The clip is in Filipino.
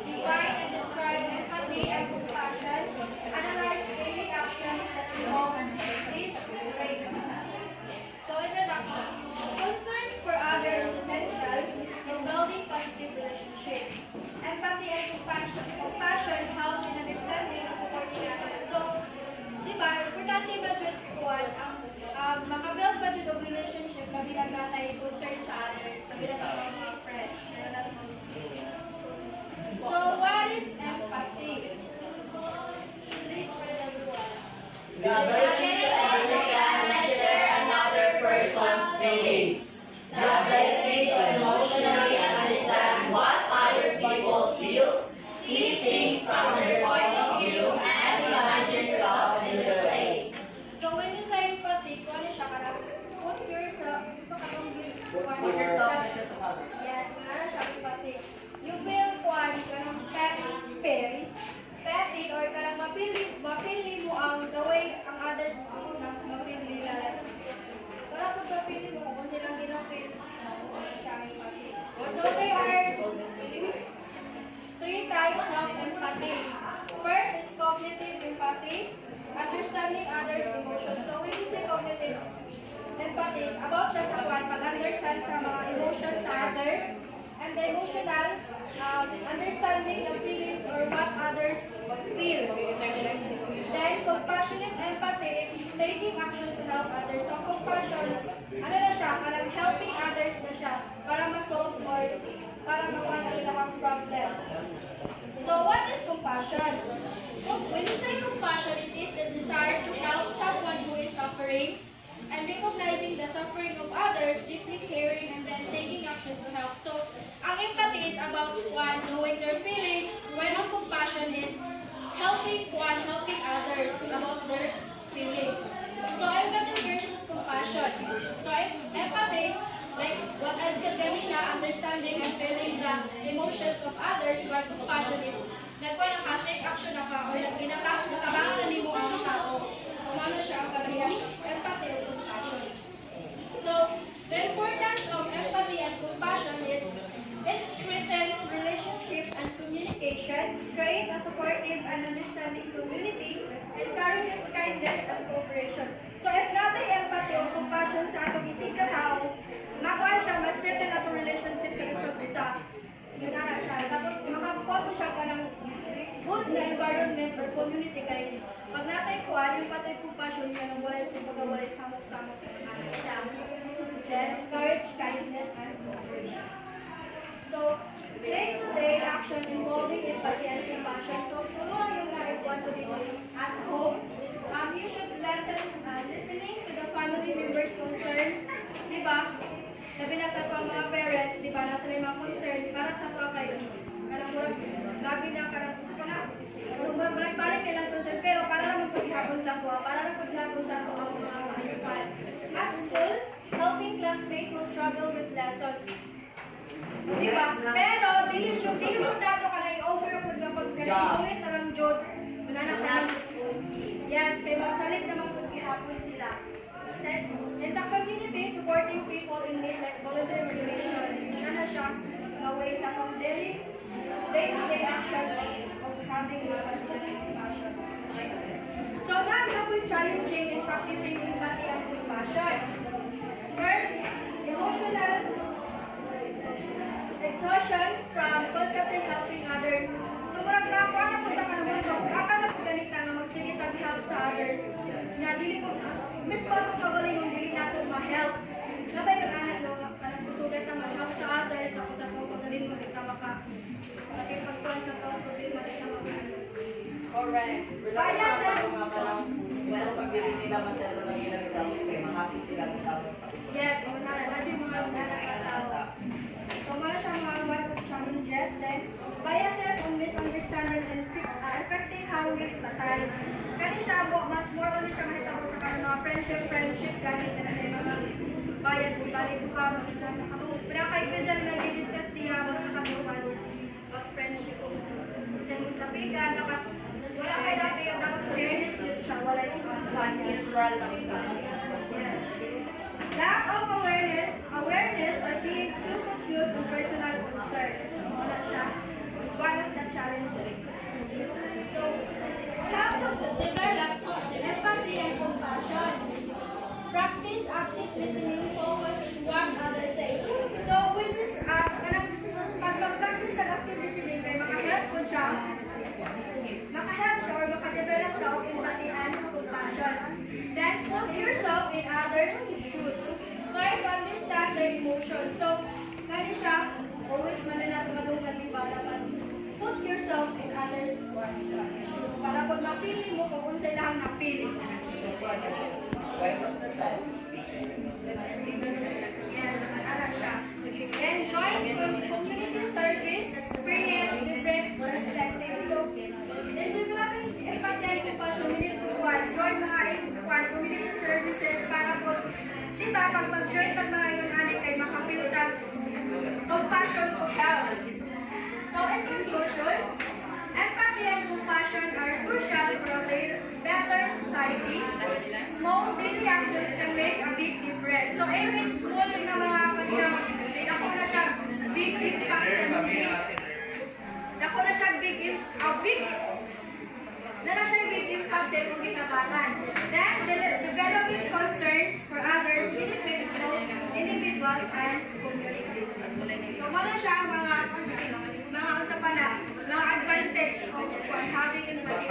define and describe empathy and compassion, analyze daily actions that involve these traits. So, introduction. Concerns for others is essential in building positive relationships. Empathy and compassion help in understanding and supporting others. So, di ba, importante ba dyan kuwan ang makabuild ba dyan ang relationship kabilang natay concern sa others, kabilang sa mga friends. So, what is empathy? Please read everyone. The ability to understand and share another person's feelings. The ability to emotionally understand what other people feel, see things from their point of view, and imagine yourself in their place. So, when you say empathy, kung ano siya, karang put yourself, Put yourself in the shoes of others. yes, kung ano siya, empathy. You feel kung karang petty, or karang mapili mo ang the way ang others mapili nila. Wala kung mapili mo kung silang ginapil, siya ang empathy. So, there are three types of empathy. First is cognitive empathy, understanding others' emotions. So, when we say cognitive empathy, about siya sa pag-understand sa mga emotions sa others, and the emotional understanding the feelings or what others feel. Then, compassionate empathy is taking action to help others. So, compassion, ano na siya, parang helping others na siya para ma-solve or para makuha na nila ang problems. So, what is compassion? When you say compassion, it is the desire to help someone who is suffering and recognizing the suffering of others, deeply caring, and then taking action to help. So, ang empathy is about one, knowing their feelings, when ang compassion is helping others about their feelings. So, empathy versus compassion. So, empathy, like what I said kanina, understanding and feeling the emotions of others, while compassion is naka-take action na ka, o nakabangan na ni mo ang tao. So, ano siya ang parehas? Empathy and compassion. So, the importance of empathy and compassion is it strengthens relationships and communication, create a supportive and understanding community, encourages kindness and cooperation. So, if natin empathy o compassion sa atong isig ka tao, makuha siya, ma-strengthen atong relationship sa isa't isa. Yun na siya. Tapos, makakuha mo siya ka ng good na environment or community kay pag natin kuha, yung patay compassion niya nang walay kung pagawalay samok-samok siya. Then, encourage kindness and cooperation. So, day-to-day action involving empathy and compassion. So, tulungan yung naikuha sa dito at home. You should listening to the family members' concerns. Diba? Sabi na sa mga parents, diba, na sila yung mga concern para sa to kay karang murag labi na karang murag balik kailang concern pero para lang magpaghihapon sa to, para lang paghihapon sa to ang mga kahipan. At school, helping classmates who struggle with lessons. Diba? Pero, dili mo dato ka na i-overload kapag kanina na lang jod. Mananakang yes, kaya magsalit naman paghihapon sila. Then, in the community, supporting people in need like volunteer organizations. Ano siya? Mga ways sa day-to-day action of having a compassion. So, na-apoy challenging in practicing empathy and compassion. First, emotional exhaustion from constantly helping others. So, murag na po ka naman ito. Akala po ganit na magsigitag help sa others. Na dili ko, mas pa ako kagaling yung dili natin ma-help. Nabay yung anak no, kanang kusugat na mag-help sa others. Ako sa kong pagaling mo, di ka makipagpuan sa kong problema, di ka maka-help. Correct. Biases. Isang pagdili nila maseta ng ilang self, may makati sila ng tawag sa kusa. Yes, medyo mga tao. So, mga siya mga what challenges. Then, biases and misunderstanding and affecting how we patay. Kani siya, mas more ulit siya mahitabo sa kanang mga friendship, ganit na may mga bias, ibalik ko ka, mag-isa na kamo. Pinakaibigan na nag-discuss niya mo sa kanuman of friendship. Kasi mong tapigan, dapat, wala kayo dati, dapat fairness yun siya, wala yung neutral. Yes. Lack of awareness or being too confused with personal concerns. Wala siya. one of the challenges. So, how to develop empathy and compassion. Practice active listening, focus on what others say. So, with this, pag mag-practice ng active listening, may makahelp ko siya, makahelp siya or makadevelop ka of empathy and compassion. Then, put yourself in others' shoes. Try to understand their emotions. So, gani siya, always madungan di ba dapat put yourself in others' shoes. Para pag ma-feeling mo kung unsay lang na feeling. When was the time to speak? Yes, nag-aral siya. Then, join community service, experience different perspectives. So, then developing empathy and compassion, we need to join mga community services para po, di ba, pag mag-join pag mga yun, kay makafeel that compassion to help. So, in conclusion, empathy and compassion are crucial for a better society. Small daily actions can make a big difference. So, even small na mga kanina, ako na siya big impact sa big. Ako na siya big impact sa itong kinabangan. Then, developing concerns for others benefits both individuals and communities. So, mga siya mga unsa pa na, mga advantage of having empathy.